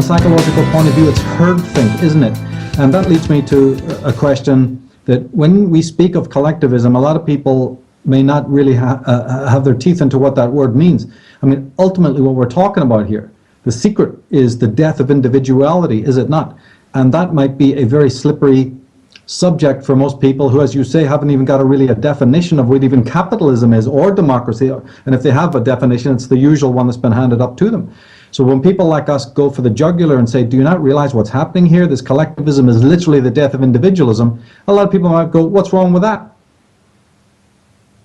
psychological point of view, it's herd think, isn't it? And that leads me to a question that when we speak of collectivism, a lot of people may not really have their teeth into what that word means. I mean, ultimately what we're talking about here, the secret is the death of individuality, is it not? And that might be a very slippery subject for most people who, as you say, haven't even got a definition of what even capitalism is or democracy. And if they have a definition, it's the usual one that's been handed up to them. So when people like us go for the jugular and say, do you not realize what's happening here? This collectivism is literally the death of individualism. A lot of people might go, what's wrong with that?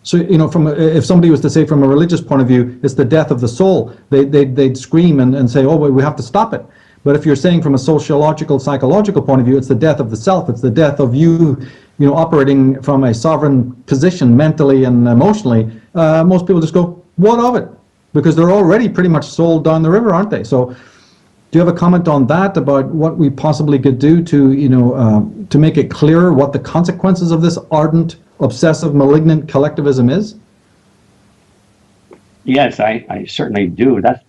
So, you know, if somebody was to say from a religious point of view, it's the death of the soul, they'd scream and say, oh, well, we have to stop it. But if you're saying from a sociological, psychological point of view, it's the death of the self, it's the death of you, you know, operating from a sovereign position mentally and emotionally, most people just go, what of it? Because they're already pretty much sold down the river, aren't they? So do you have a comment on that, about what we possibly could do to, you know, to make it clearer what the consequences of this ardent, obsessive, malignant collectivism is? Yes, I certainly do. That's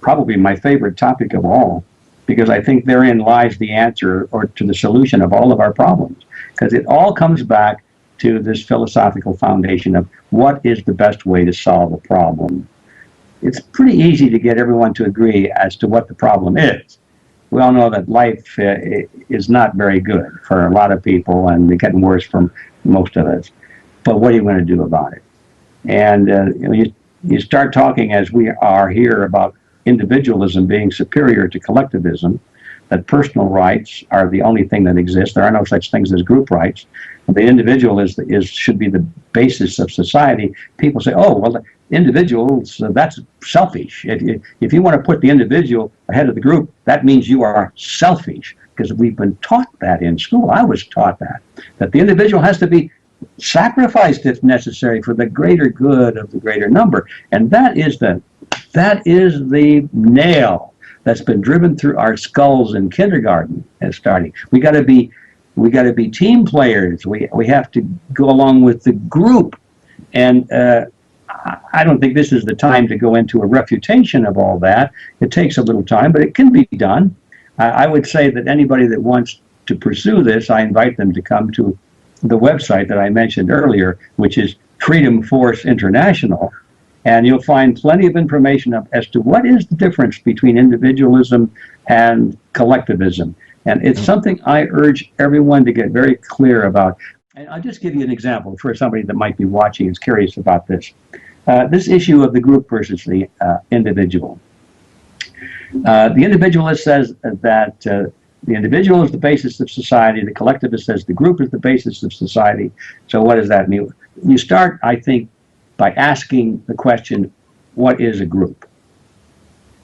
probably my favorite topic of all, because I think therein lies the answer or to the solution of all of our problems, because it all comes back to this philosophical foundation of what is the best way to solve a problem. It's pretty easy to get everyone to agree as to what the problem is. We all know that life is not very good for a lot of people, and it's getting worse for most of us. But what are you going to do about it? And you know, you start talking, as we are here, about individualism being superior to collectivism, that personal rights are the only thing that exists. There are no such things as group rights. The individual should be the basis of society. People say, oh, well, the individuals, that's selfish. If you want to put the individual ahead of the group, that means you are selfish, because we've been taught that in school. I was taught that the individual has to be sacrificed if necessary for the greater good of the greater number. And that is the nail that's been driven through our skulls in kindergarten and starting. We got to be team players. We have to go along with the group. And I don't think this is the time to go into a refutation of all that. It takes a little time, but it can be done. I would say that anybody that wants to pursue this, I invite them to come to the website that I mentioned earlier, which is Freedom Force International. And you'll find plenty of information as to what is the difference between individualism and collectivism. And it's something I urge everyone to get very clear about. And I'll just give you an example for somebody that might be watching and is curious about this. This issue of the group versus the individual. The individualist says that the individual is the basis of society. The collectivist says the group is the basis of society. So what does that mean? You start, I think, by asking the question, what is a group?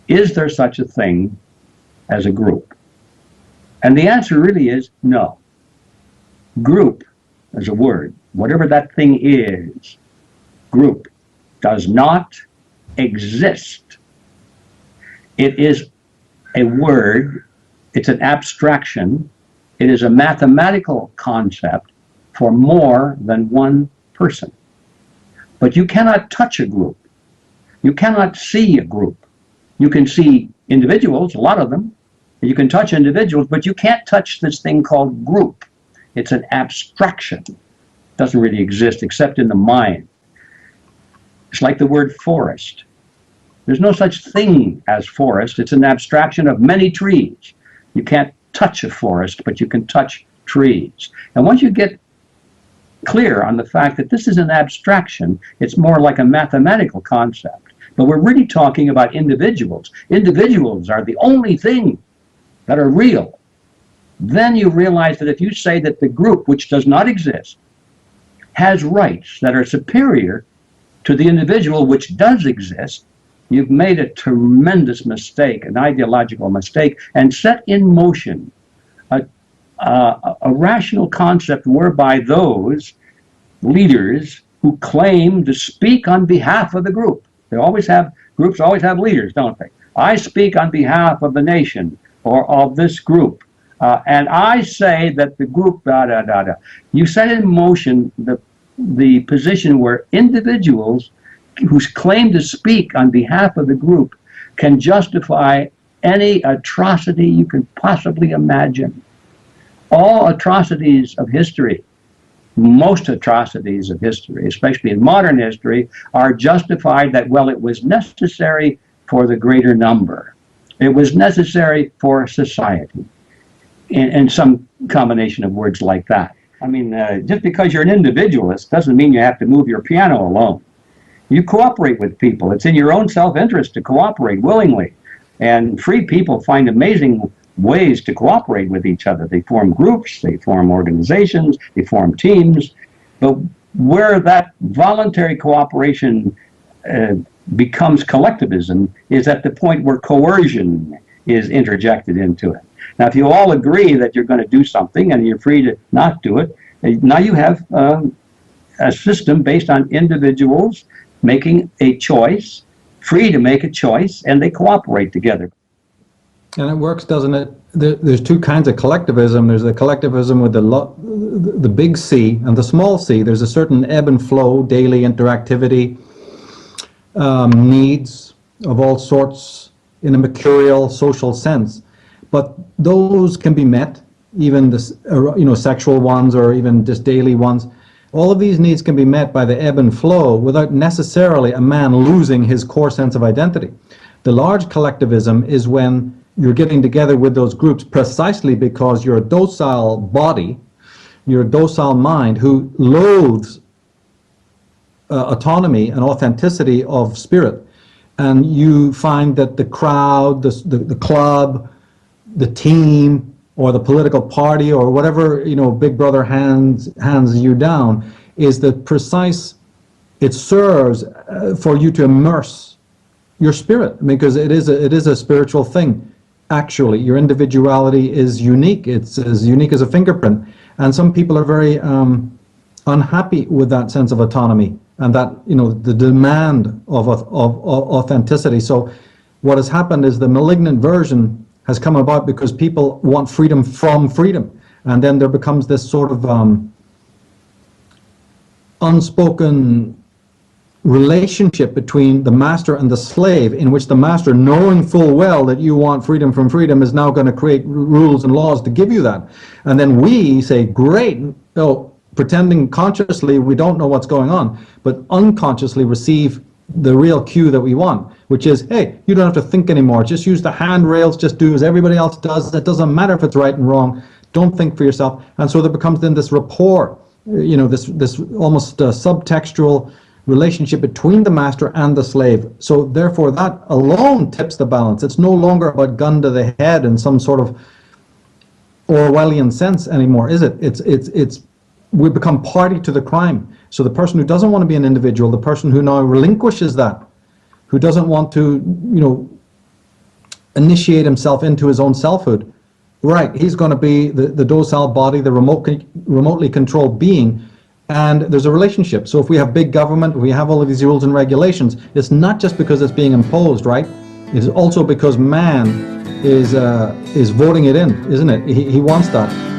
Is there such a thing as a group? And the answer really is no. Group, as a word, whatever that thing is, group, does not exist. It is a word, it's an abstraction, it is a mathematical concept for more than one person. But you cannot touch a group. You cannot see a group. You can see individuals, a lot of them. You can touch individuals, but you can't touch this thing called group. It's an abstraction. It doesn't really exist except in the mind. It's like the word forest. There's no such thing as forest. It's an abstraction of many trees. You can't touch a forest, but you can touch trees. And once you get clear on the fact that this is an abstraction, it's more like a mathematical concept. But we're really talking about individuals. Individuals are the only thing that are real. Then you realize that if you say that the group, which does not exist, has rights that are superior to the individual, which does exist, you've made a tremendous mistake, an ideological mistake, and set in motion a rational concept whereby those leaders who claim to speak on behalf of the group, groups always have leaders, don't they? I speak on behalf of the nation or of this group, and I say that the group, You set in motion the position where individuals who claim to speak on behalf of the group can justify any atrocity you can possibly imagine. All atrocities of history, most atrocities of history, especially in modern history, are justified that, well, it was necessary for the greater number. It was necessary for society, and some combination of words like that. I mean, just because you're an individualist doesn't mean you have to move your piano alone. You cooperate with people. It's in your own self-interest to cooperate willingly. And free people find amazing ways to cooperate with each other. They form groups, they form organizations, they form teams. But where that voluntary cooperation becomes collectivism is at the point where coercion is interjected into it. Now, if you all agree that you're going to do something and you're free to not do it, now you have a system based on individuals making a choice, free to make a choice, and they cooperate together. And it works, doesn't it? There's two kinds of collectivism. There's the collectivism with the big C and the small c. There's a certain ebb and flow, daily interactivity, needs of all sorts in a mercurial social sense. But those can be met, even this, sexual ones or even just daily ones. All of these needs can be met by the ebb and flow without necessarily a man losing his core sense of identity. The large collectivism is when you're getting together with those groups precisely because you're a docile body, you're a docile mind who loathes autonomy and authenticity of spirit. And you find that the crowd, the club, the team, or the political party, or whatever, Big Brother hands you down, is the precise, it serves for you to immerse your spirit, because it is a spiritual thing. Actually, your individuality is unique. It's as unique as a fingerprint. And some people are very unhappy with that sense of autonomy and that, the demand of authenticity. So what has happened is the malignant version has come about because people want freedom from freedom. And then there becomes this sort of unspoken relationship between the master and the slave, in which the master, knowing full well that you want freedom from freedom, is now going to create rules and laws to give you that. And then we say, great, pretending consciously we don't know what's going on, but unconsciously receive the real cue that we want, which is, hey, you don't have to think anymore. Just use the handrails, just do as everybody else does. It doesn't matter if it's right and wrong. Don't think for yourself. And so there becomes then this rapport, this almost subtextual relationship between the master and the slave. So therefore that alone tips the balance. It's no longer about gun to the head in some sort of Orwellian sense anymore, is it? It's we become party to the crime. So the person who doesn't want to be an individual, the person who now relinquishes that, who doesn't want to, initiate himself into his own selfhood, right, he's going to be the docile body, the remotely controlled being, and there's a relationship. So if we have big government, we have all of these rules and regulations, it's not just because it's being imposed, right? It's also because man is voting it in, isn't it? He wants that.